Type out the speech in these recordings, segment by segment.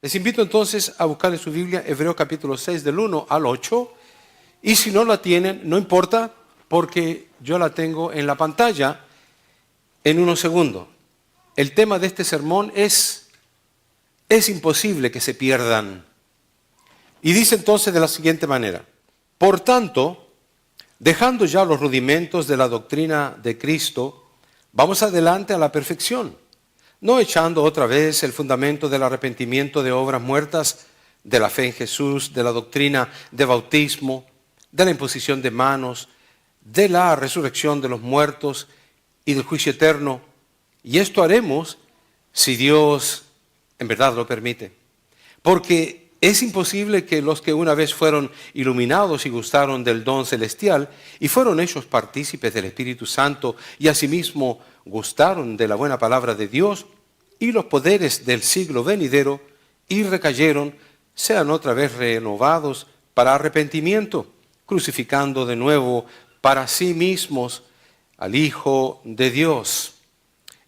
Les invito entonces a buscar en su Biblia Hebreos capítulo 6 del 1 al 8. Y si no la tienen, no importa, porque yo la tengo en la pantalla en unos segundos. El tema de este sermón es imposible que se pierdan. Y dice entonces de la siguiente manera: por tanto, dejando ya los rudimentos de la doctrina de Cristo, vamos adelante a la perfección, no echando otra vez el fundamento del arrepentimiento de obras muertas, de la fe en Jesús, de la doctrina de bautismo, de la imposición de manos, de la resurrección de los muertos y del juicio eterno. Y esto haremos si Dios en verdad lo permite. Porque es imposible que los que una vez fueron iluminados y gustaron del don celestial y fueron hechos partícipes del Espíritu Santo y asimismo gustaron de la buena palabra de Dios y los poderes del siglo venidero y recayeron, sean otra vez renovados para arrepentimiento, crucificando de nuevo para sí mismos al Hijo de Dios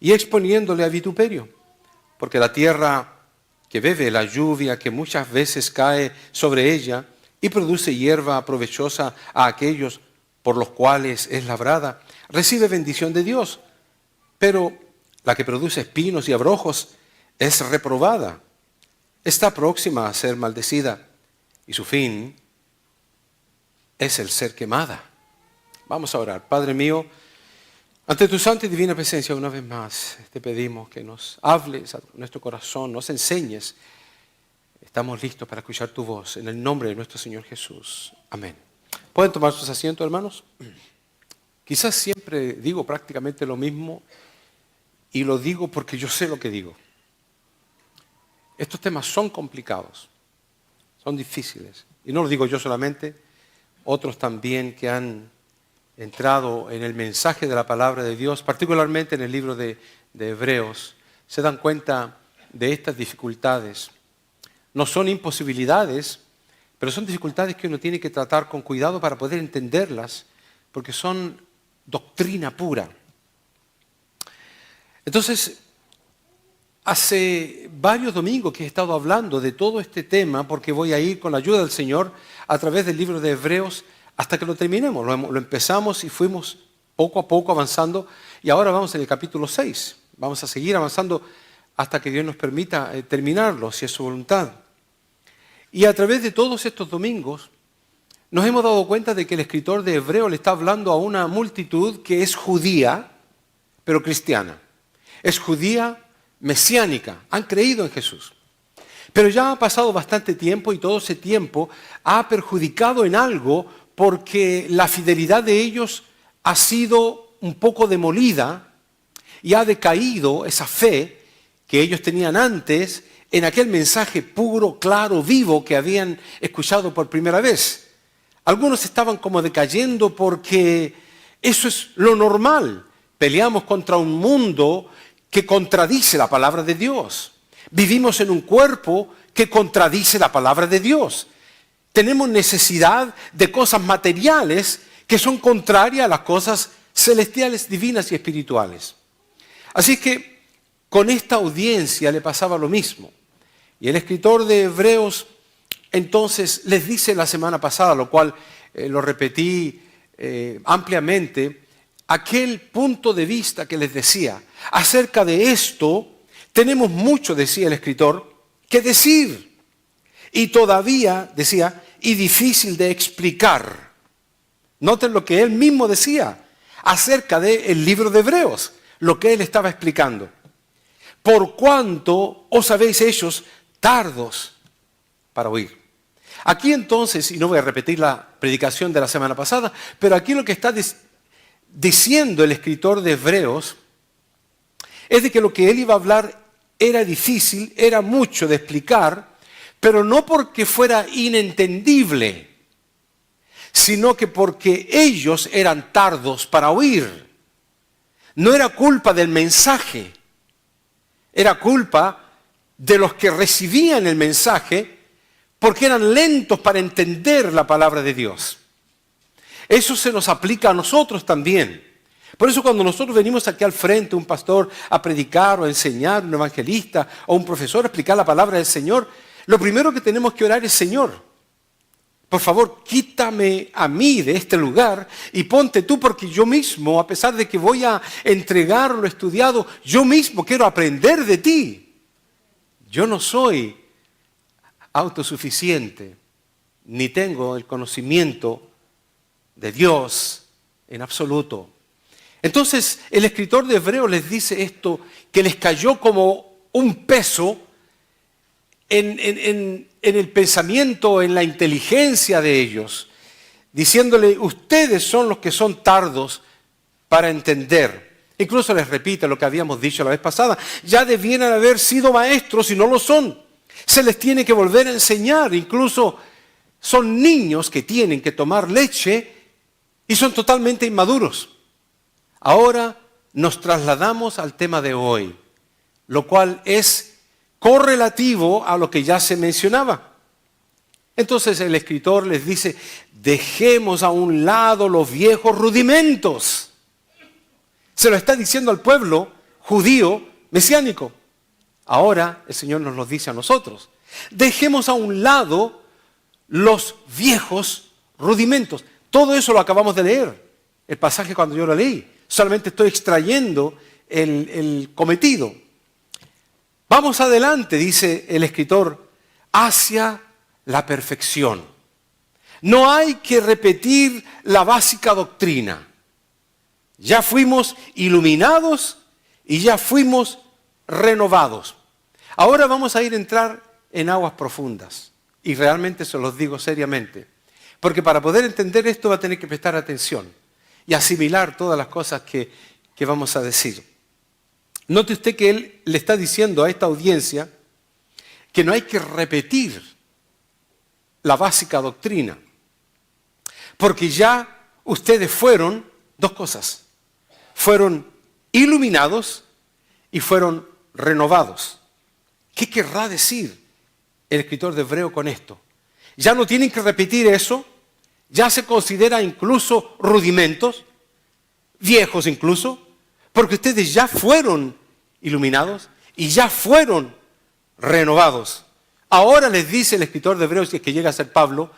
y exponiéndole a vituperio, porque la tierra que bebe la lluvia que muchas veces cae sobre ella y produce hierba provechosa a aquellos por los cuales es labrada, recibe bendición de Dios. Pero la que produce espinos y abrojos es reprobada, está próxima a ser maldecida y su fin es el ser quemada. Vamos a orar. Padre mío, ante tu santa y divina presencia una vez más te pedimos que nos hables a nuestro corazón, nos enseñes. Estamos listos para escuchar tu voz en el nombre de nuestro Señor Jesús. Amén. ¿Pueden tomar sus asientos, hermanos? Quizás siempre digo prácticamente lo mismo y lo digo porque yo sé lo que digo. Estos temas son complicados, son difíciles. Y no lo digo yo solamente, otros también que han entrado en el mensaje de la palabra de Dios, particularmente en el libro de Hebreos, se dan cuenta de estas dificultades. No son imposibilidades, pero son dificultades que uno tiene que tratar con cuidado para poder entenderlas, porque son doctrina pura. Entonces, hace varios domingos que he estado hablando de todo este tema, porque voy a ir con la ayuda del Señor a través del libro de Hebreos hasta que lo terminemos. Lo empezamos y fuimos poco a poco avanzando y ahora vamos en el capítulo 6. Vamos a seguir avanzando hasta que Dios nos permita terminarlo, si es su voluntad. Y a través de todos estos domingos nos hemos dado cuenta de que el escritor de Hebreos le está hablando a una multitud que es judía, pero cristiana. Es judía mesiánica, han creído en Jesús. Pero ya ha pasado bastante tiempo y todo ese tiempo ha perjudicado en algo porque la fidelidad de ellos ha sido un poco demolida y ha decaído esa fe que ellos tenían antes en aquel mensaje puro, claro, vivo que habían escuchado por primera vez. Algunos estaban como decayendo porque eso es lo normal. Peleamos contra un mundo que contradice la palabra de Dios. Vivimos en un cuerpo que contradice la palabra de Dios. Tenemos necesidad de cosas materiales que son contrarias a las cosas celestiales, divinas y espirituales. Así que con esta audiencia le pasaba lo mismo. Y el escritor de Hebreos entonces les dice la semana pasada, lo cual lo repetí ampliamente, aquel punto de vista que les decía. Acerca de esto tenemos mucho, decía el escritor, que decir. Y todavía, decía, y difícil de explicar. Noten lo que él mismo decía acerca del libro de Hebreos, lo que él estaba explicando. Por cuanto os habéis hechos tardos para oír. Aquí entonces, y no voy a repetir la predicación de la semana pasada, pero aquí lo que está diciendo el escritor de Hebreos es de que lo que él iba a hablar era difícil, era mucho de explicar, pero no porque fuera inentendible, sino que porque ellos eran tardos para oír. No era culpa del mensaje, era culpa de los que recibían el mensaje porque eran lentos para entender la palabra de Dios. Eso se nos aplica a nosotros también. Por eso cuando nosotros venimos aquí al frente, un pastor a predicar o a enseñar, un evangelista o un profesor a explicar la palabra del Señor, lo primero que tenemos que orar es: Señor, por favor, quítame a mí de este lugar y ponte tú, porque yo mismo, a pesar de que voy a entregar lo estudiado, yo mismo quiero aprender de ti. Yo no soy autosuficiente, ni tengo el conocimiento de Dios en absoluto. Entonces, el escritor de Hebreos les dice esto, que les cayó como un peso en el pensamiento, en la inteligencia de ellos, diciéndole: ustedes son los que son tardos para entender. Incluso les repite lo que habíamos dicho la vez pasada: ya debieran haber sido maestros y no lo son. Se les tiene que volver a enseñar. Incluso son niños que tienen que tomar leche y son totalmente inmaduros. Ahora nos trasladamos al tema de hoy, lo cual es correlativo a lo que ya se mencionaba. Entonces el escritor les dice: dejemos a un lado los viejos rudimentos. Se lo está diciendo al pueblo judío mesiánico. Ahora el Señor nos lo dice a nosotros: dejemos a un lado los viejos rudimentos. Todo eso lo acabamos de leer, el pasaje cuando yo lo leí. Solamente estoy extrayendo el cometido. Vamos adelante, dice el escritor, hacia la perfección. No hay que repetir la básica doctrina. Ya fuimos iluminados y ya fuimos renovados. Ahora vamos a entrar en aguas profundas. Y realmente se los digo seriamente. Porque para poder entender esto va a tener que prestar atención y asimilar todas las cosas que vamos a decir. Note usted que él le está diciendo a esta audiencia que no hay que repetir la básica doctrina. Porque ya ustedes fueron dos cosas. Fueron iluminados y fueron renovados. ¿Qué querrá decir el escritor de Hebreo con esto? Ya no tienen que repetir eso. Ya se considera incluso rudimentos, viejos incluso, porque ustedes ya fueron iluminados y ya fueron renovados. Ahora les dice el escritor de Hebreos, que llega a ser Pablo,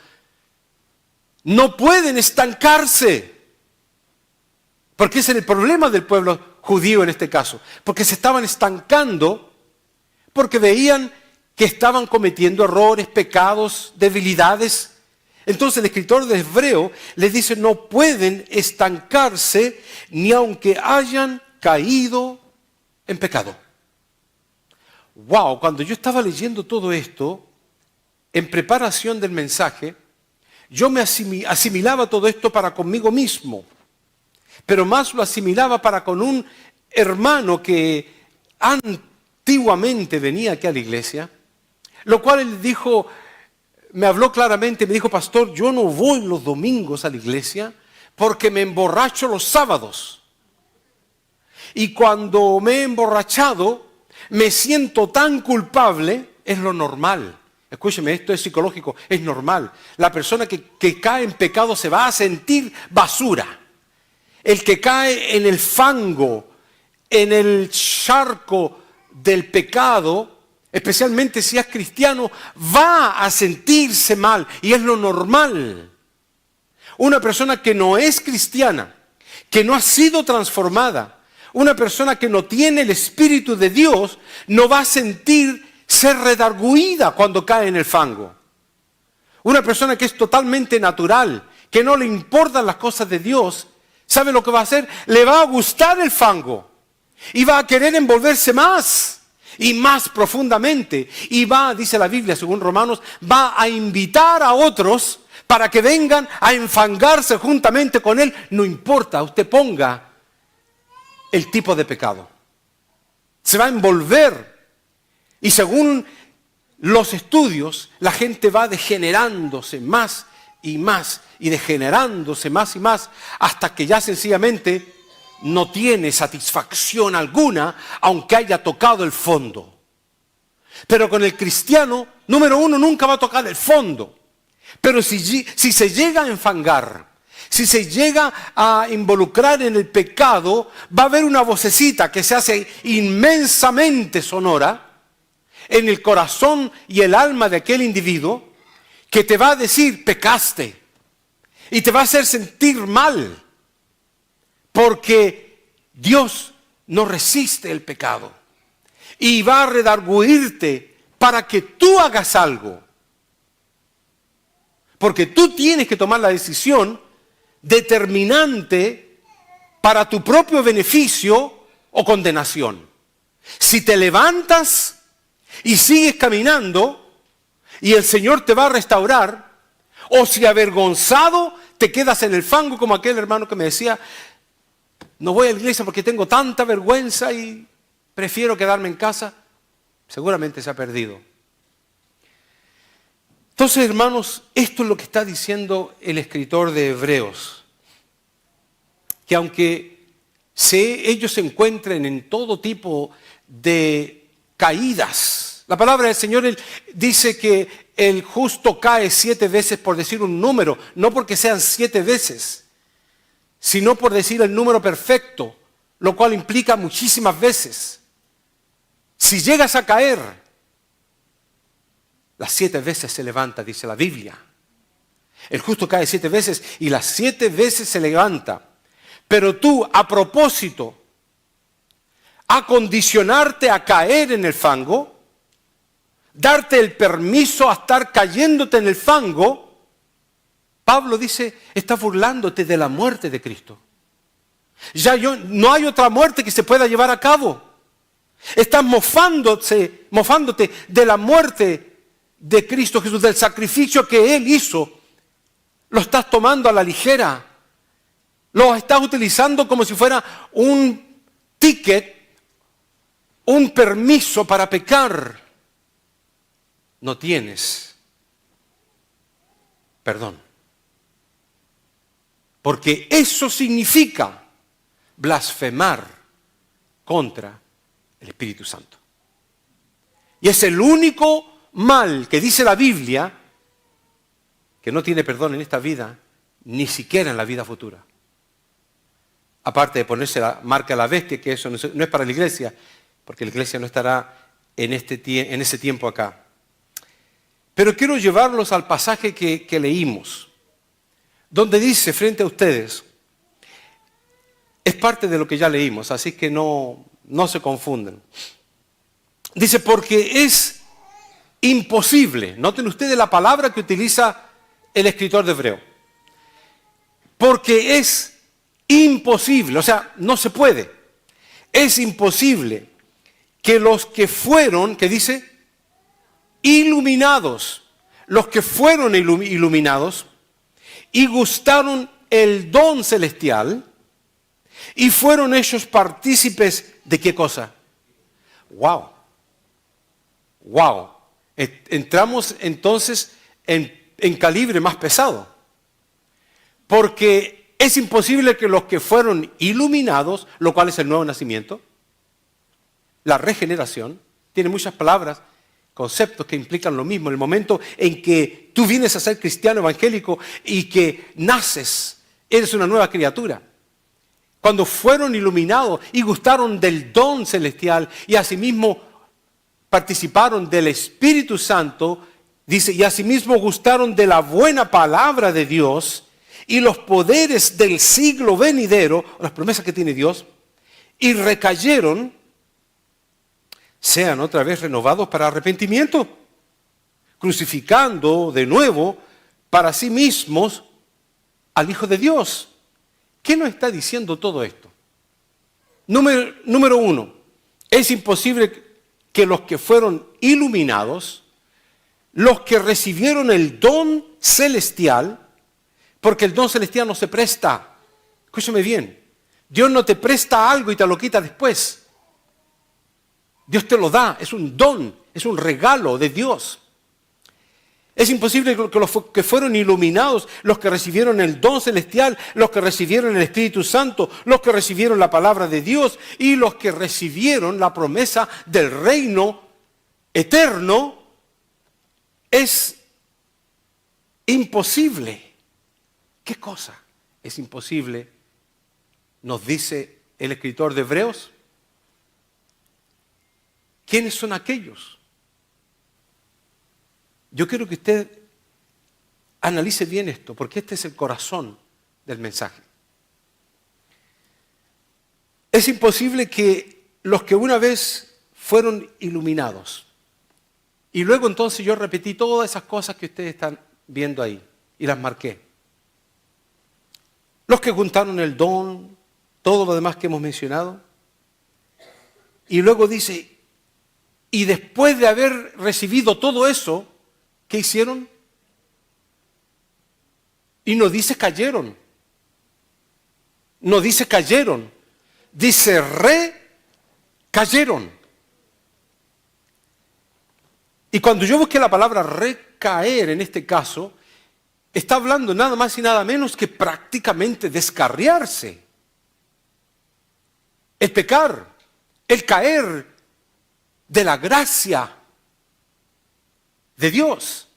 no pueden estancarse. Porque ese es el problema del pueblo judío en este caso. Porque se estaban estancando, porque veían que estaban cometiendo errores, pecados, debilidades. Entonces el escritor de Hebreo les dice: no pueden estancarse ni aunque hayan caído en pecado. Wow, cuando yo estaba leyendo todo esto, en preparación del mensaje, yo me asimilaba todo esto para conmigo mismo, pero más lo asimilaba para con un hermano que antiguamente venía aquí a la iglesia, lo cual él dijo, me habló claramente, me dijo: pastor, yo no voy los domingos a la iglesia porque me emborracho los sábados. Y cuando me he emborrachado, me siento tan culpable, es lo normal. Escúcheme, esto es psicológico, es normal. La persona que cae en pecado se va a sentir basura. El que cae en el fango, en el charco del pecado, especialmente si es cristiano, va a sentirse mal, y es lo normal. Una persona que no es cristiana, que no ha sido transformada, una persona que no tiene el Espíritu de Dios, no va a sentir ser redarguida cuando cae en el fango. Una persona que es totalmente natural, que no le importan las cosas de Dios, ¿sabe lo que va a hacer? Le va a gustar el fango y va a querer envolverse más y más profundamente, y va, dice la Biblia según Romanos, va a invitar a otros para que vengan a enfangarse juntamente con él. No importa, usted ponga el tipo de pecado, se va a envolver, y según los estudios la gente va degenerándose más y más, y degenerándose más y más, hasta que ya sencillamente no tiene satisfacción alguna, aunque haya tocado el fondo. Pero con el cristiano, número uno, nunca va a tocar el fondo. Pero si se llega a enfangar, si se llega a involucrar en el pecado, va a haber una vocecita que se hace inmensamente sonora, en el corazón y el alma de aquel individuo que te va a decir pecaste y te va a hacer sentir mal, porque Dios no resiste el pecado y va a redarguirte para que tú hagas algo, porque tú tienes que tomar la decisión determinante para tu propio beneficio o condenación. Si te levantas y sigues caminando y el Señor te va a restaurar, o si avergonzado te quedas en el fango como aquel hermano que me decía, no voy a la iglesia porque tengo tanta vergüenza y prefiero quedarme en casa, seguramente se ha perdido. Entonces, hermanos, esto es lo que está diciendo el escritor de Hebreos, que aunque ellos se encuentren en todo tipo de caídas, la palabra del Señor dice que el justo cae 7 veces, por decir un número, no porque sean 7 veces, sino por decir el número perfecto, lo cual implica muchísimas veces. Si llegas a caer, las 7 veces se levanta, dice la Biblia. El justo cae 7 veces y las 7 veces se levanta. Pero tú, a propósito, acondicionarte a caer en el fango, darte el permiso a estar cayéndote en el fango, Pablo dice, estás burlándote de la muerte de Cristo. No hay otra muerte que se pueda llevar a cabo. Estás mofándote de la muerte de Cristo Jesús, del sacrificio que Él hizo. Lo estás tomando a la ligera. Lo estás utilizando como si fuera un ticket, un permiso para pecar. No tienes perdón. Porque eso significa blasfemar contra el Espíritu Santo. Y es el único mal que dice la Biblia que no tiene perdón en esta vida, ni siquiera en la vida futura. Aparte de ponerse la marca a la bestia, que eso no es para la iglesia, porque la iglesia no estará en ese tiempo acá. Pero quiero llevarlos al pasaje que leímos, donde dice frente a ustedes, es parte de lo que ya leímos, así que no se confunden. Dice, porque es imposible, noten ustedes la palabra que utiliza el escritor de Hebreo, porque es imposible, o sea, no se puede, es imposible que los que fueron, ¿qué dice? Iluminados, los que fueron iluminados y gustaron el don celestial y fueron ellos partícipes de ¿qué cosa? ¡Wow! ¡Wow! Entramos entonces en calibre más pesado, porque es imposible que los que fueron iluminados, lo cual es el nuevo nacimiento, la regeneración, tiene muchas palabras, conceptos que implican lo mismo. En el momento en que tú vienes a ser cristiano evangélico y que naces, eres una nueva criatura. Cuando fueron iluminados y gustaron del don celestial y asimismo participaron del Espíritu Santo, dice, y asimismo gustaron de la buena palabra de Dios y los poderes del siglo venidero, las promesas que tiene Dios, y recayeron, sean otra vez renovados para arrepentimiento, crucificando de nuevo para sí mismos al Hijo de Dios. ¿Qué nos está diciendo todo esto? Número 1, es imposible que los que fueron iluminados, los que recibieron el don celestial, porque el don celestial no se presta. Escúchame bien, Dios no te presta algo y te lo quita después. Dios te lo da, es un don, es un regalo de Dios. Es imposible que los que fueron iluminados, los que recibieron el don celestial, los que recibieron el Espíritu Santo, los que recibieron la palabra de Dios y los que recibieron la promesa del reino eterno, es imposible. ¿Qué cosa es imposible? Nos dice el escritor de Hebreos. ¿Quiénes son aquellos Yo quiero que usted analice bien esto, porque este es el corazón del mensaje. Es imposible que los que una vez fueron iluminados, y luego entonces yo repetí todas esas cosas que ustedes están viendo ahí, y las marqué. Los que juntaron el don, todo lo demás que hemos mencionado, y luego dice, y después de haber recibido todo eso, ¿qué hicieron? Y no dice cayeron. No dice cayeron. Dice recayeron. Y cuando yo busqué la palabra recaer en este caso, está hablando nada más y nada menos que prácticamente descarriarse. El pecar, el caer de la gracia de Dios.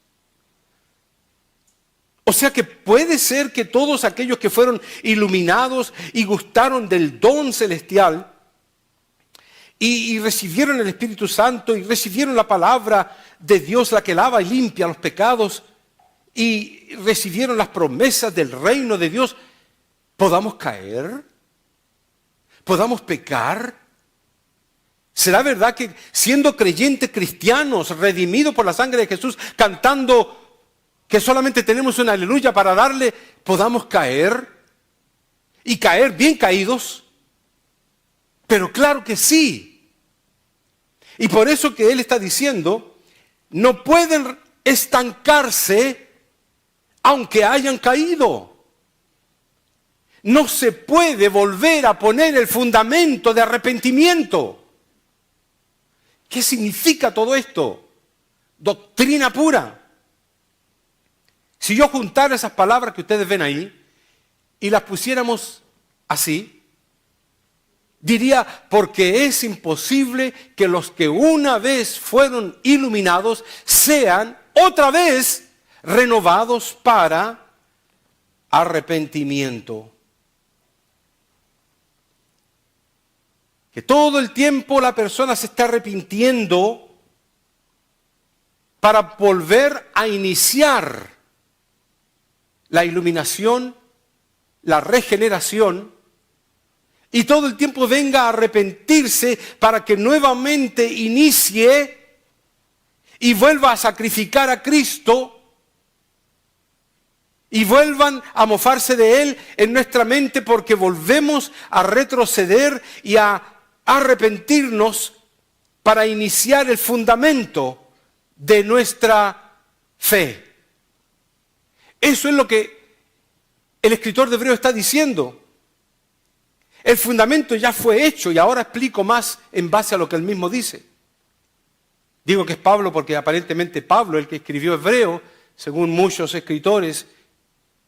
O sea que puede ser que todos aquellos que fueron iluminados y gustaron del don celestial y recibieron el Espíritu Santo y recibieron la palabra de Dios, la que lava y limpia los pecados, y recibieron las promesas del reino de Dios, podamos caer, podamos pecar. ¿Será verdad que siendo creyentes cristianos, redimidos por la sangre de Jesús, cantando que solamente tenemos una aleluya para darle, podamos caer? Y caer bien caídos. Pero claro que sí. Y por eso que Él está diciendo, no pueden estancarse aunque hayan caído. No se puede volver a poner el fundamento de arrepentimiento. ¿Qué significa todo esto? Doctrina pura. Si yo juntara esas palabras que ustedes ven ahí y las pusiéramos así, diría, porque es imposible que los que una vez fueron iluminados sean otra vez renovados para arrepentimiento. Que todo el tiempo la persona se está arrepintiendo para volver a iniciar la iluminación, la regeneración, y todo el tiempo venga a arrepentirse para que nuevamente inicie y vuelva a sacrificar a Cristo y vuelvan a mofarse de Él en nuestra mente, porque volvemos a retroceder y a arrepentirnos para iniciar el fundamento de nuestra fe. Eso es lo que el escritor de Hebreos está diciendo. El fundamento ya fue hecho, y ahora explico más en base a lo que él mismo dice. Digo que es Pablo porque aparentemente Pablo, el que escribió Hebreo, según muchos escritores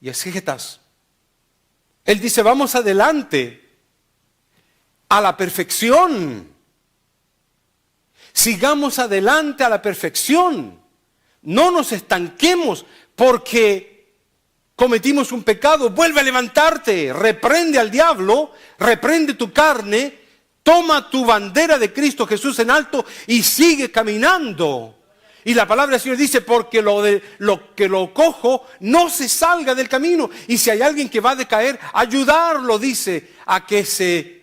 y exégetas, él dice, vamos adelante a la perfección. Sigamos adelante a la perfección. No nos estanquemos porque cometimos un pecado. Vuelve a levantarte, reprende al diablo, reprende tu carne, toma tu bandera de Cristo Jesús en alto y sigue caminando. Y la palabra del Señor dice, porque lo cojo no se salga del camino. Y si hay alguien que va a decaer, ayudarlo, dice, a que se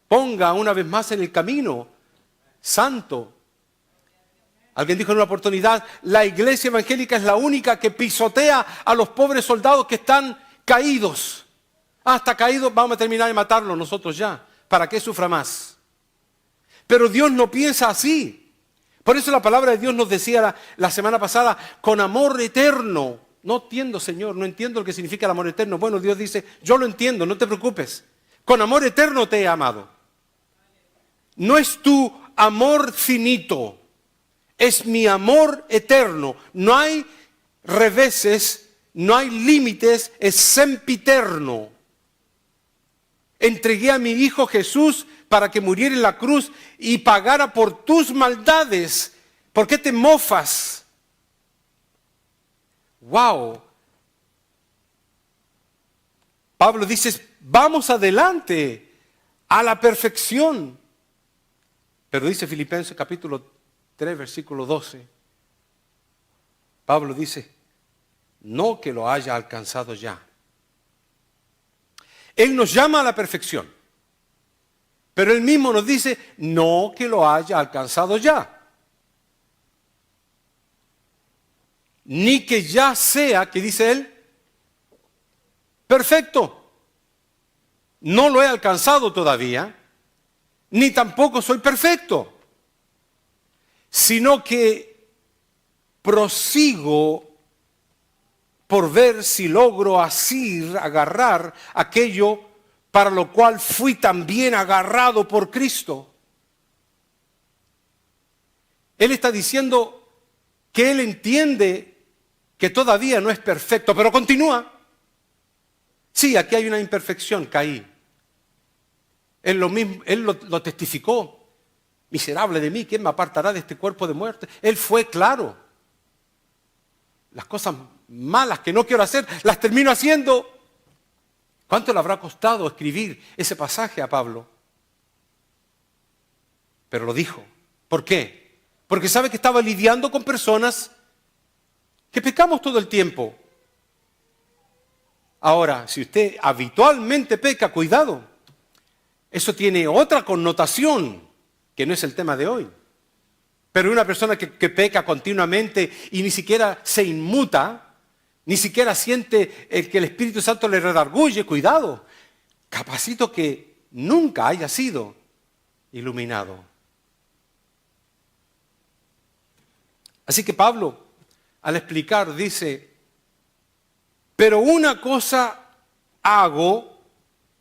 ponga una vez más en el camino santo. Alguien dijo en una oportunidad, la iglesia evangélica es la única que pisotea a los pobres soldados que están caídos. Está caído, vamos a terminar de matarlo nosotros ya. ¿Para qué sufra más? Pero Dios no piensa así. Por eso la palabra de Dios nos decía la semana pasada, con amor eterno. No entiendo, Señor, no entiendo lo que significa el amor eterno. Bueno, Dios dice, yo lo entiendo, no te preocupes. Con amor eterno te he amado. No es tu amor finito, es mi amor eterno. No hay reveses, no hay límites, es sempiterno. Entregué a mi Hijo Jesús para que muriera en la cruz y pagara por tus maldades. ¿Por qué te mofas? ¡Wow! Pablo dice, vamos adelante a la perfección. Pero dice Filipenses capítulo 3, versículo 12. Pablo dice, no que lo haya alcanzado ya. Él nos llama a la perfección, pero Él mismo nos dice, no que lo haya alcanzado ya. Ni que ya sea, que dice Él, perfecto. No lo he alcanzado todavía, ni tampoco soy perfecto, sino que prosigo por ver si logro asir, agarrar aquello para lo cual fui también agarrado por Cristo. Él está diciendo que Él entiende que todavía no es perfecto, pero continúa. Sí, aquí hay una imperfección, caí. Él lo testificó. Miserable de mí, ¿quién me apartará de este cuerpo de muerte? Él fue claro. Las cosas malas que no quiero hacer, las termino haciendo. ¿Cuánto le habrá costado escribir ese pasaje a Pablo? Pero lo dijo. ¿Por qué? Porque sabe que estaba lidiando con personas que pecamos todo el tiempo. Ahora, si usted habitualmente peca, cuidado. Eso tiene otra connotación que no es el tema de hoy. Pero una persona que peca continuamente y ni siquiera se inmuta, ni siquiera siente que el Espíritu Santo le redarguye, cuidado. Capacito que nunca haya sido iluminado. Así que Pablo, al explicar, dice, pero una cosa hago,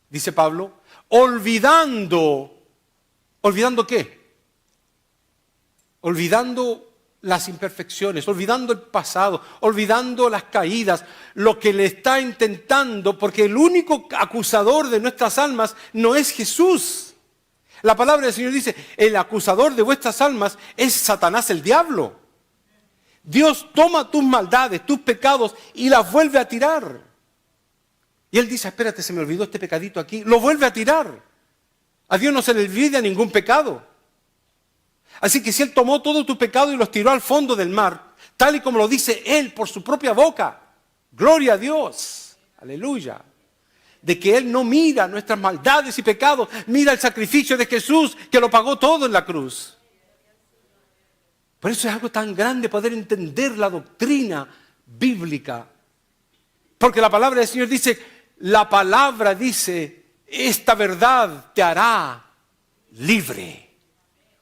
dice Pablo, ¿olvidando qué? Olvidando las imperfecciones, olvidando el pasado, olvidando las caídas, lo que le está intentando, porque el único acusador de nuestras almas no es Jesús. La palabra del Señor dice, el acusador de vuestras almas es Satanás, el diablo. Dios toma tus maldades, tus pecados y las vuelve a tirar. Y Él dice, espérate, se me olvidó este pecadito aquí, lo vuelve a tirar. A Dios no se le olvida ningún pecado. Así que si Él tomó todo tu pecado y los tiró al fondo del mar, tal y como lo dice Él por su propia boca, gloria a Dios, aleluya, de que Él no mira nuestras maldades y pecados, mira el sacrificio de Jesús que lo pagó todo en la cruz. Por eso es algo tan grande poder entender la doctrina bíblica. Porque la palabra del Señor dice, esta verdad te hará libre.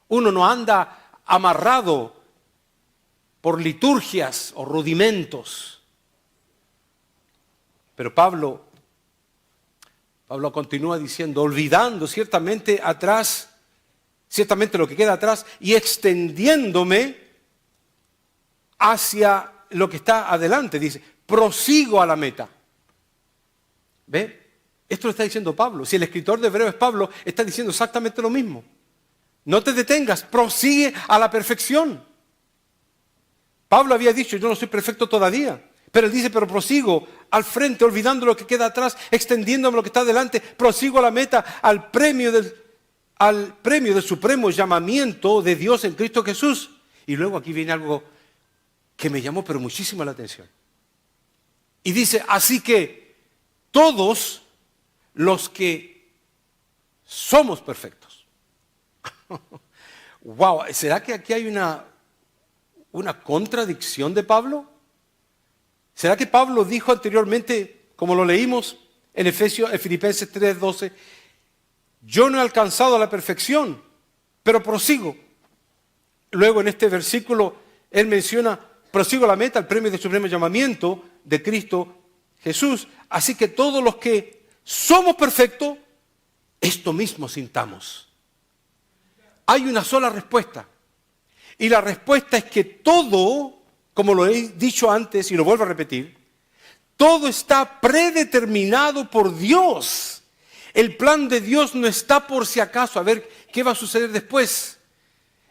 Uno no anda amarrado por liturgias o rudimentos. Pero Pablo continúa diciendo, olvidando ciertamente lo que queda atrás y extendiéndome hacia lo que está adelante. Dice, prosigo a la meta. ¿Ve? Esto lo está diciendo Pablo. Si el escritor de Hebreos es Pablo, está diciendo exactamente lo mismo. No te detengas, prosigue a la perfección. Pablo había dicho, yo no soy perfecto todavía. Pero él dice, pero prosigo al frente, olvidando lo que queda atrás, extendiéndome lo que está adelante, prosigo a la meta, al premio del supremo llamamiento de Dios en Cristo Jesús. Y luego aquí viene algo que me llamó pero muchísimo la atención. Y dice, así que todos los que somos perfectos. Wow, ¿será que aquí hay una contradicción de Pablo? ¿Será que Pablo dijo anteriormente, como lo leímos en Filipenses 3:12, yo no he alcanzado la perfección, pero prosigo? Luego en este versículo él menciona, prosigo a la meta, el premio del supremo llamamiento de Cristo Jesús. Así que todos los que somos perfectos, esto mismo sintamos. Hay una sola respuesta. Y la respuesta es que todo, como lo he dicho antes y lo vuelvo a repetir, todo está predeterminado por Dios. El plan de Dios no está por si acaso, a ver qué va a suceder después.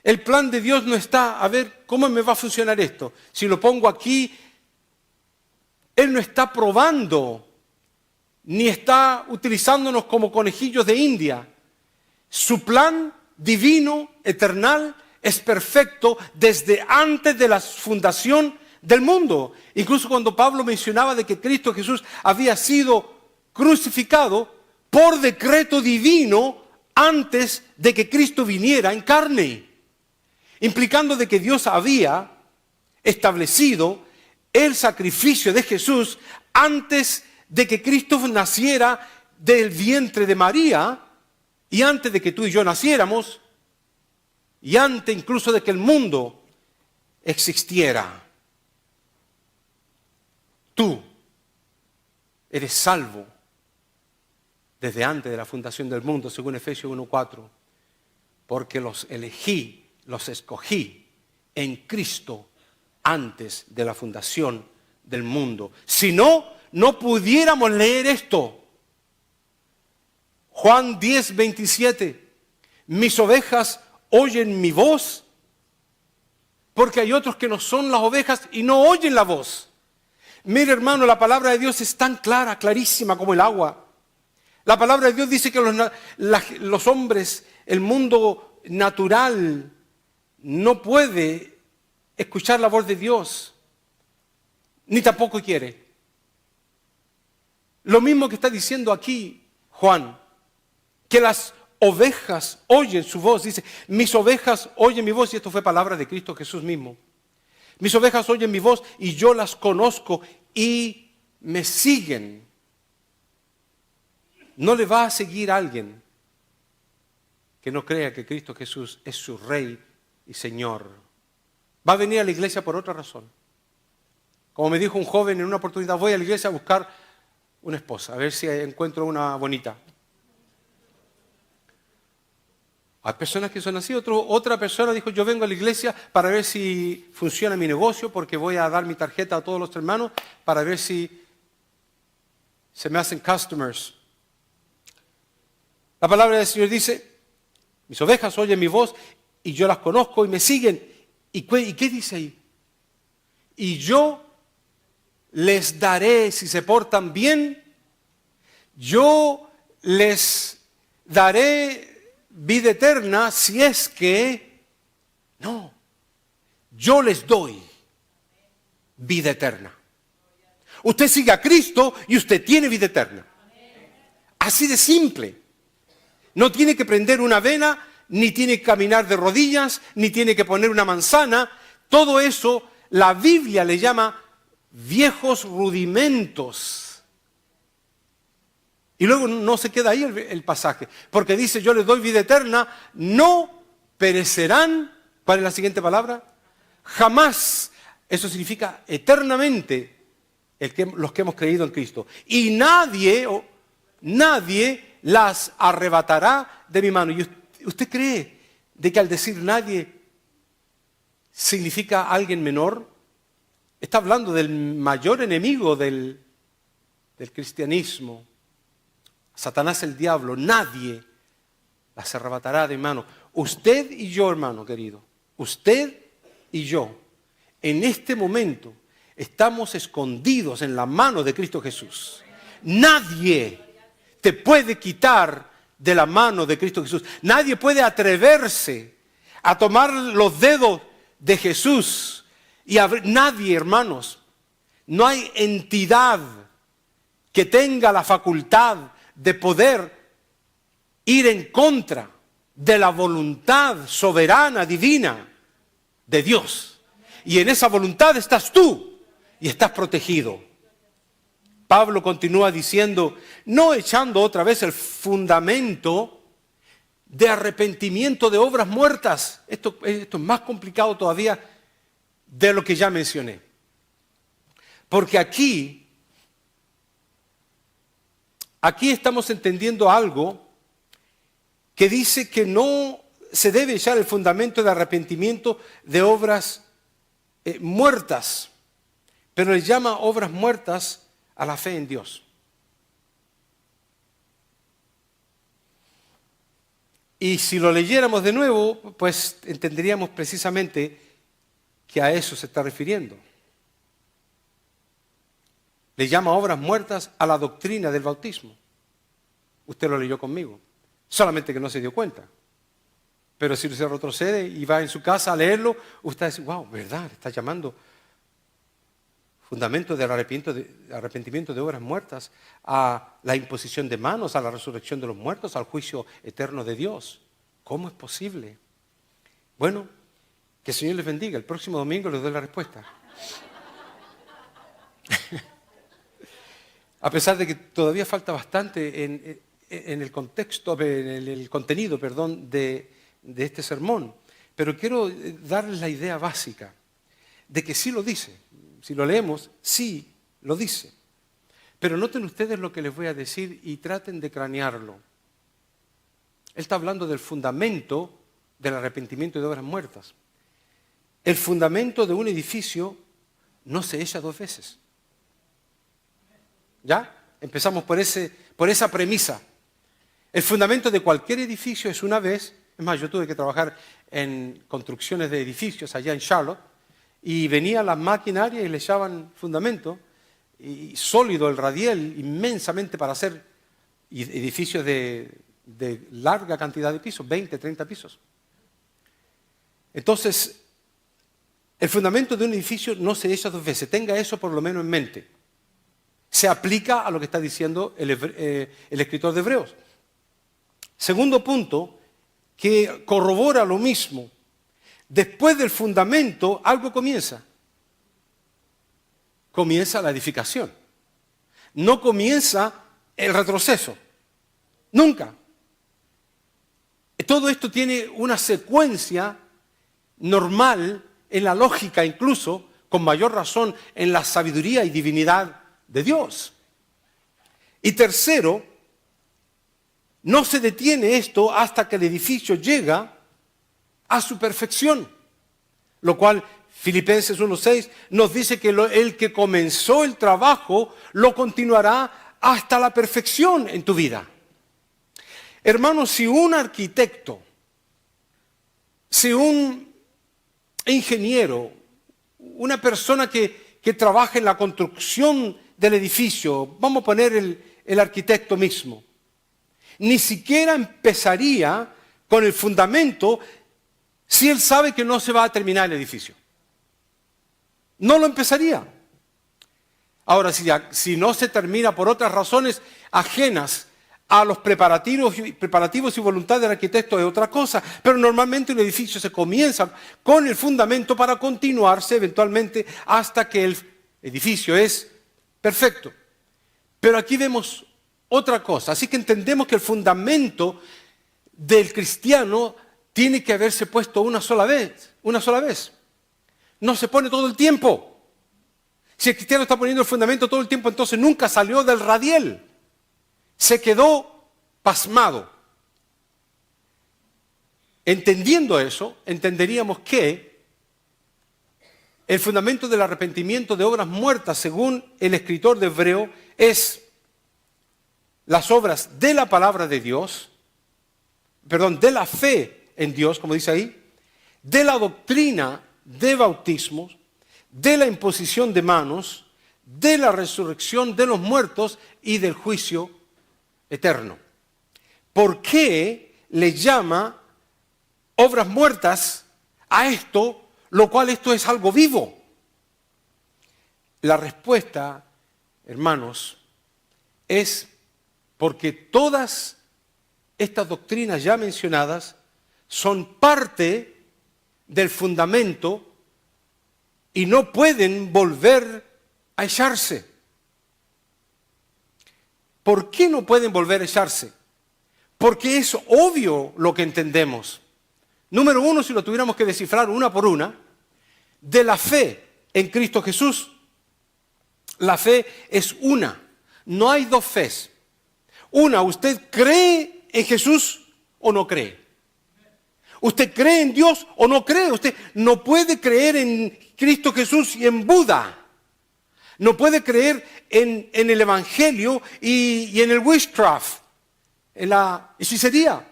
El plan de Dios no está, a ver cómo me va a funcionar esto. Si lo pongo aquí, Él no está probando, ni está utilizándonos como conejillos de India. Su plan divino, eternal, es perfecto desde antes de la fundación del mundo. Incluso cuando Pablo mencionaba de que Cristo Jesús había sido crucificado por decreto divino antes de que Cristo viniera en carne, implicando de que Dios había establecido el sacrificio de Jesús antes de que Cristo naciera del vientre de María y antes de que tú y yo naciéramos y antes incluso de que el mundo existiera. Tú eres salvo desde antes de la fundación del mundo, según Efesios 1:4, porque los elegí, los escogí en Cristo antes de la fundación del mundo. Si no, no pudiéramos leer esto. Juan 10:27, mis ovejas oyen mi voz, porque hay otros que no son las ovejas y no oyen la voz. Mire, hermano, la palabra de Dios es tan clara, clarísima como el agua. La palabra de Dios dice que los hombres, el mundo natural, no puede escuchar la voz de Dios, ni tampoco quiere. Lo mismo que está diciendo aquí Juan, que las ovejas oyen su voz. Dice, mis ovejas oyen mi voz, y esto fue palabra de Cristo Jesús mismo. Mis ovejas oyen mi voz y yo las conozco y me siguen. No le va a seguir a alguien que no crea que Cristo Jesús es su Rey y Señor. Va a venir a la iglesia por otra razón. Como me dijo un joven en una oportunidad, voy a la iglesia a buscar una esposa, a ver si encuentro una bonita. Hay personas que son así. Otra persona dijo, yo vengo a la iglesia para ver si funciona mi negocio, porque voy a dar mi tarjeta a todos los hermanos para ver si se me hacen customers. La palabra del Señor dice, mis ovejas oyen mi voz y yo las conozco y me siguen. ¿Y qué dice ahí? Y yo les daré, si se portan bien, yo les daré vida eterna, si es que, no, yo les doy vida eterna. Usted sigue a Cristo y usted tiene vida eterna. Así de simple. No tiene que prender una vela, ni tiene que caminar de rodillas, ni tiene que poner una manzana. Todo eso la Biblia le llama viejos rudimentos. Y luego no se queda ahí el pasaje, porque dice, yo les doy vida eterna, no perecerán. ¿Cuál es la siguiente palabra? Jamás. Eso significa eternamente los que hemos creído en Cristo. Y nadie las arrebatará de mi mano. ¿Y usted cree de que al decir nadie significa alguien menor? Está hablando del mayor enemigo del cristianismo. Satanás, el diablo. Nadie las arrebatará de mano. Usted y yo, hermano querido, usted y yo, en este momento estamos escondidos en la mano de Cristo Jesús. Nadie te puede quitar de la mano de Cristo Jesús. Nadie puede atreverse a tomar los dedos de Jesús y abrir. Nadie, hermanos. No hay entidad que tenga la facultad de poder ir en contra de la voluntad soberana, divina de Dios. Y en esa voluntad estás tú y estás protegido. Pablo continúa diciendo, no echando otra vez el fundamento de arrepentimiento de obras muertas. Esto es más complicado todavía de lo que ya mencioné. Porque aquí estamos entendiendo algo que dice que no se debe echar el fundamento de arrepentimiento de obras muertas, pero le llama obras muertas a la fe en Dios. Y si lo leyéramos de nuevo, pues entenderíamos precisamente que a eso se está refiriendo. Le llama obras muertas a la doctrina del bautismo. Usted lo leyó conmigo, solamente que no se dio cuenta. Pero si se retrocede y va en su casa a leerlo, usted dice, wow, ¿verdad? Está llamando fundamento del arrepentimiento de obras muertas, a la imposición de manos, a la resurrección de los muertos, al juicio eterno de Dios. ¿Cómo es posible? Bueno, que el Señor les bendiga. El próximo domingo les doy la respuesta. A pesar de que todavía falta bastante en el contexto, en el contenido, de este sermón. Pero quiero darles la idea básica de que sí lo dice. Si lo leemos, sí lo dice. Pero noten ustedes lo que les voy a decir y traten de cranearlo. Él está hablando del fundamento del arrepentimiento de obras muertas. El fundamento de un edificio no se echa dos veces. ¿Ya? Empezamos por esa premisa. El fundamento de cualquier edificio es una vez. Es más, yo tuve que trabajar en construcciones de edificios allá en Charlotte y venían las maquinarias y le echaban fundamento y sólido el radiel inmensamente para hacer edificios de larga cantidad de pisos, 20, 30 pisos. Entonces, el fundamento de un edificio no se echa dos veces. Tenga eso por lo menos en mente. Se aplica a lo que está diciendo el escritor de Hebreos. Segundo punto, que corrobora lo mismo. Después del fundamento, algo comienza. Comienza la edificación. No comienza el retroceso. Nunca. Todo esto tiene una secuencia normal en la lógica, incluso con mayor razón en la sabiduría y divinidad de Dios. Y tercero, no se detiene esto hasta que el edificio llega a su perfección, lo cual Filipenses 1:6 nos dice que el que comenzó el trabajo lo continuará hasta la perfección en tu vida. Hermanos, si un arquitecto, si un ingeniero, una persona que trabaja en la construcción del edificio, vamos a poner el arquitecto mismo, ni siquiera empezaría con el fundamento si él sabe que no se va a terminar el edificio. No lo empezaría. Ahora, si no se termina por otras razones ajenas a los preparativos y voluntad del arquitecto es otra cosa, pero normalmente un edificio se comienza con el fundamento para continuarse eventualmente hasta que el edificio es perfecto. Pero aquí vemos otra cosa, así que entendemos que el fundamento del cristiano tiene que haberse puesto una sola vez. No se pone todo el tiempo. Si el cristiano está poniendo el fundamento todo el tiempo, entonces nunca salió del radiel. Se quedó pasmado. Entendiendo eso, entenderíamos que el fundamento del arrepentimiento de obras muertas, según el escritor de Hebreo, es las obras de la palabra de Dios, de la fe en Dios, como dice ahí, de la doctrina de bautismos, de la imposición de manos, de la resurrección de los muertos y del juicio eterno. ¿Por qué le llama obras muertas a esto, lo cual esto es algo vivo? La respuesta, hermanos, es porque todas estas doctrinas ya mencionadas son parte del fundamento y no pueden volver a echarse. ¿Por qué no pueden volver a echarse? Porque es obvio lo que entendemos. Número uno, si lo tuviéramos que descifrar una por una, de la fe en Cristo Jesús. La fe es una. No hay dos fes. Una, ¿usted cree en Jesús o no cree? ¿Usted cree en Dios o no cree? Usted no puede creer en Cristo Jesús y en Buda. No puede creer en el Evangelio y en el witchcraft, en la hechicería.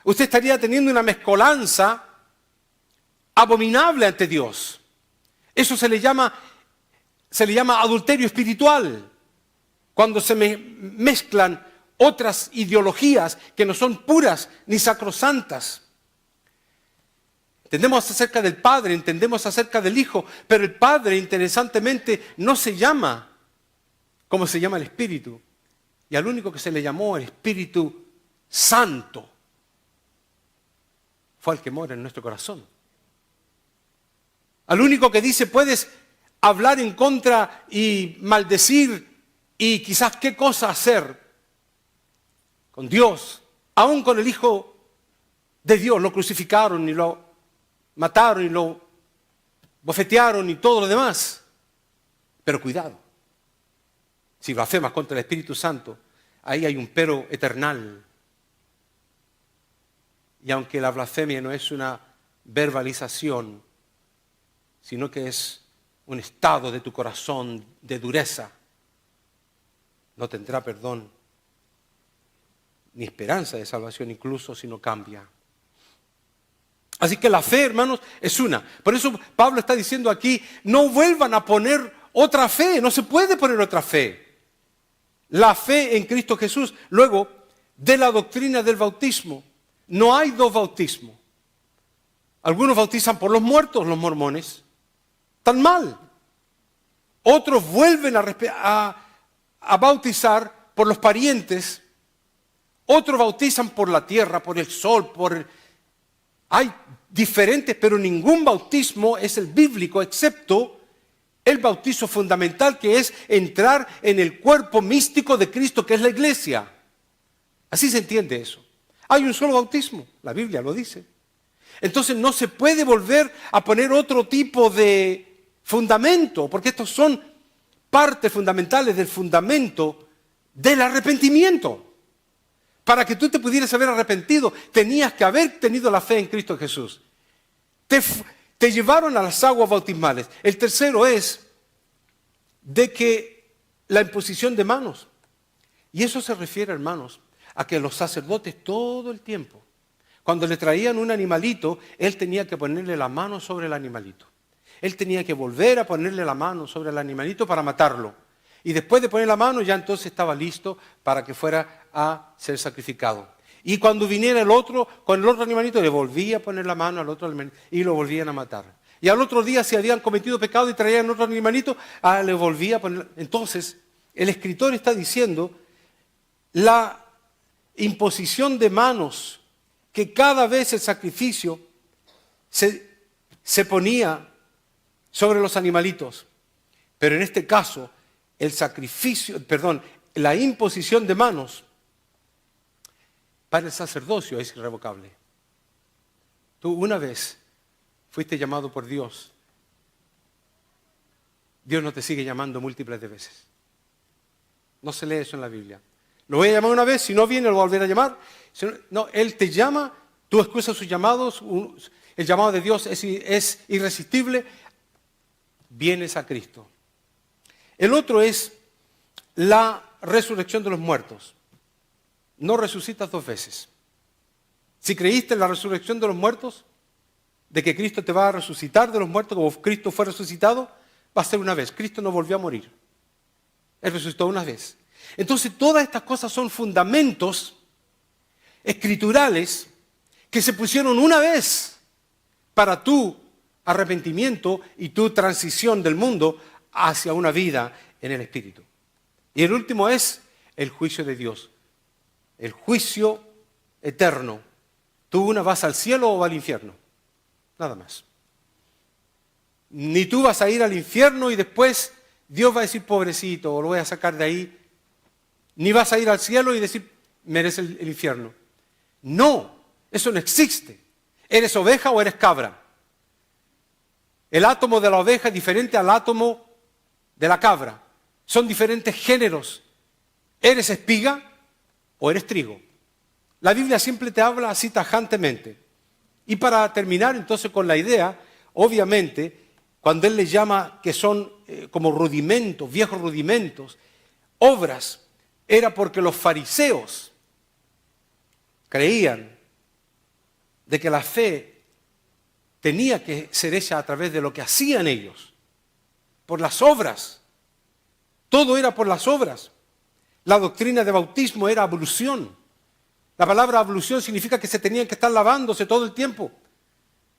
Usted estaría teniendo una mezcolanza abominable ante Dios. Eso se le llama adulterio espiritual, cuando se mezclan otras ideologías que no son puras ni sacrosantas. Entendemos acerca del Padre, entendemos acerca del Hijo, pero el Padre, interesantemente, no se llama como se llama el Espíritu. Y al único que se le llamó el Espíritu Santo fue al que mora en nuestro corazón. Al único que dice, puedes hablar en contra y maldecir y quizás qué cosa hacer con Dios, aún con el Hijo de Dios. Lo crucificaron y lo mataron y lo bofetearon y todo lo demás. Pero cuidado, si blasfemas contra el Espíritu Santo, ahí hay un pero eternal. Y aunque la blasfemia no es una verbalización, sino que es un estado de tu corazón de dureza, no tendrá perdón ni esperanza de salvación, incluso si no cambia. Así que la fe, hermanos, es una. Por eso Pablo está diciendo aquí, no vuelvan a poner otra fe, no se puede poner otra fe. La fe en Cristo Jesús. Luego, de la doctrina del bautismo, no hay dos bautismos. Algunos bautizan por los muertos, los mormones. Tan mal. Otros vuelven a bautizar por los parientes. Otros bautizan por la tierra, por el sol, Hay diferentes, pero ningún bautismo es el bíblico, excepto el bautizo fundamental, que es entrar en el cuerpo místico de Cristo, que es la iglesia. Así se entiende eso. Hay un solo bautismo, la Biblia lo dice. Entonces no se puede volver a poner otro tipo de fundamento, porque estos son partes fundamentales del fundamento del arrepentimiento. Para que tú te pudieras haber arrepentido, tenías que haber tenido la fe en Cristo Jesús. Te llevaron a las aguas bautismales. El tercero es de que la imposición de manos. Y eso se refiere, hermanos, a que los sacerdotes todo el tiempo, cuando le traían un animalito, él tenía que ponerle la mano sobre el animalito. Él tenía que volver a ponerle la mano sobre el animalito para matarlo. Y después de poner la mano, ya entonces estaba listo para que fuera a ser sacrificado. Y cuando viniera el otro, con el otro animalito, le volvía a poner la mano al otro animalito y lo volvían a matar. Y al otro día, si habían cometido pecado y traían otro animalito, le volvía a poner. Entonces, el escritor está diciendo, la imposición de manos, que cada vez el sacrificio se ponía sobre los animalitos. Pero en este caso, la imposición de manos para el sacerdocio es irrevocable. Tú una vez fuiste llamado por Dios. Dios no te sigue llamando múltiples de veces. No se lee eso en la Biblia. Lo voy a llamar una vez, si no viene lo voy a volver a llamar. No, Él te llama, tú escuchas sus llamados, el llamado de Dios es irresistible, vienes a Cristo. El otro es la resurrección de los muertos. No resucitas dos veces. Si creíste en la resurrección de los muertos, de que Cristo te va a resucitar de los muertos como Cristo fue resucitado, va a ser una vez. Cristo no volvió a morir. Él resucitó una vez. Entonces todas estas cosas son fundamentos escriturales que se pusieron una vez para tu arrepentimiento y tu transición del mundo hacia una vida en el Espíritu. Y el último es el juicio de Dios. El juicio eterno. Tú vas al cielo o al infierno. Nada más. Ni tú vas a ir al infierno y después Dios va a decir, pobrecito, o lo voy a sacar de ahí. Ni vas a ir al cielo y decir, merece el infierno. No, eso no existe. ¿Eres oveja o eres cabra? El átomo de la oveja es diferente al átomo de la cabra. Son diferentes géneros. ¿Eres espiga o eres trigo? La Biblia siempre te habla así tajantemente. Y para terminar entonces con la idea, obviamente, cuando Él les llama que son como rudimentos, viejos rudimentos, obras, era porque los fariseos creían de que la fe tenía que ser hecha a través de lo que hacían ellos, por las obras. Todo era por las obras. La doctrina de bautismo era ablución. La palabra ablución significa que se tenían que estar lavándose todo el tiempo.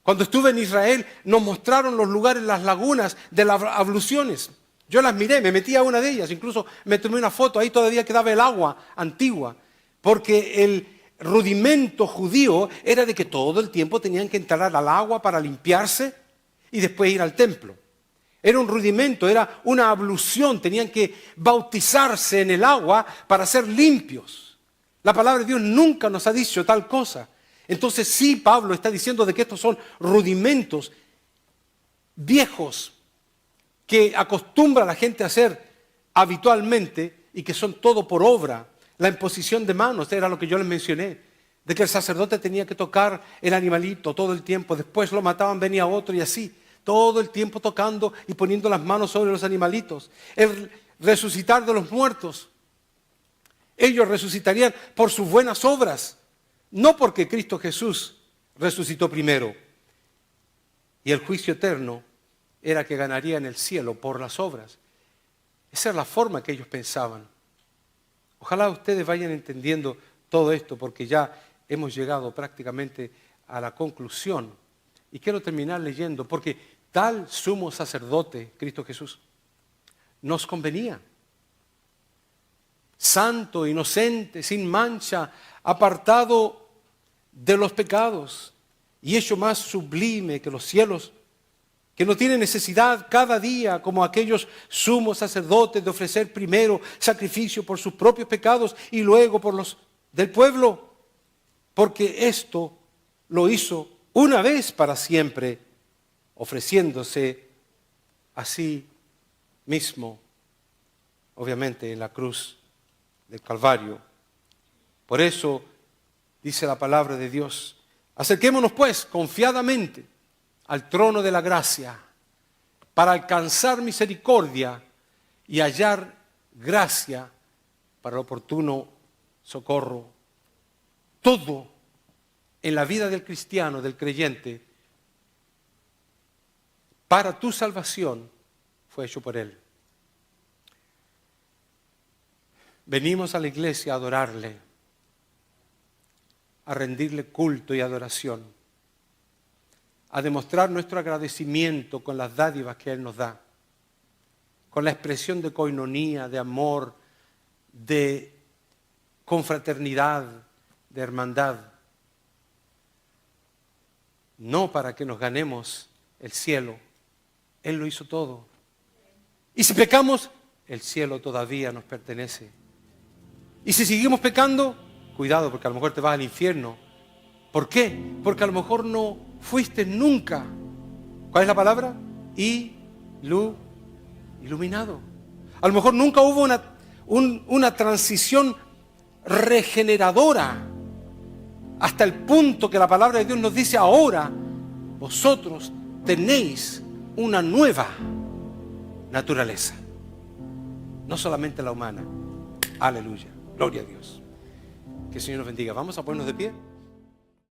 Cuando estuve en Israel nos mostraron los lugares, las lagunas de las abluciones. Yo las miré, me metí a una de ellas, incluso me tomé una foto, ahí todavía quedaba el agua antigua, porque el rudimento judío era de que todo el tiempo tenían que entrar al agua para limpiarse y después ir al templo. Era un rudimento, era una ablución, tenían que bautizarse en el agua para ser limpios. La palabra de Dios nunca nos ha dicho tal cosa. Entonces sí, Pablo está diciendo de que estos son rudimentos viejos que acostumbra la gente a hacer habitualmente y que son todo por obra. La imposición de manos era lo que yo les mencioné, de que el sacerdote tenía que tocar el animalito todo el tiempo, después lo mataban, venía otro y así, todo el tiempo tocando y poniendo las manos sobre los animalitos. El resucitar de los muertos, ellos resucitarían por sus buenas obras, no porque Cristo Jesús resucitó primero. Y el juicio eterno era que ganarían el cielo por las obras. Esa es la forma que ellos pensaban. Ojalá ustedes vayan entendiendo todo esto, porque ya hemos llegado prácticamente a la conclusión. Y quiero terminar leyendo, porque tal sumo sacerdote, Cristo Jesús, nos convenía. Santo, inocente, sin mancha, apartado de los pecados y hecho más sublime que los cielos, que no tiene necesidad cada día, como aquellos sumos sacerdotes, de ofrecer primero sacrificio por sus propios pecados y luego por los del pueblo, porque esto lo hizo una vez para siempre, ofreciéndose a sí mismo, obviamente en la cruz del Calvario. Por eso dice la palabra de Dios: acerquémonos pues confiadamente al trono de la gracia para alcanzar misericordia y hallar gracia para el oportuno socorro. Todo en la vida del cristiano, del creyente, para tu salvación fue hecho por Él. Venimos a la iglesia a adorarle, a rendirle culto y adoración, a demostrar nuestro agradecimiento con las dádivas que Él nos da, con la expresión de coinonía, de amor, de confraternidad, de hermandad. No para que nos ganemos el cielo, Él lo hizo todo. Y si pecamos, el cielo todavía nos pertenece. Y si seguimos pecando, cuidado, porque a lo mejor te vas al infierno. ¿Por qué? Porque a lo mejor no fuiste nunca. ¿Cuál es la palabra? Iluminado. A lo mejor nunca hubo una transición regeneradora hasta el punto que la palabra de Dios nos dice: ahora vosotros tenéis una nueva naturaleza, no solamente la humana. Aleluya, gloria a Dios. Que el Señor nos bendiga. Vamos a ponernos de pie.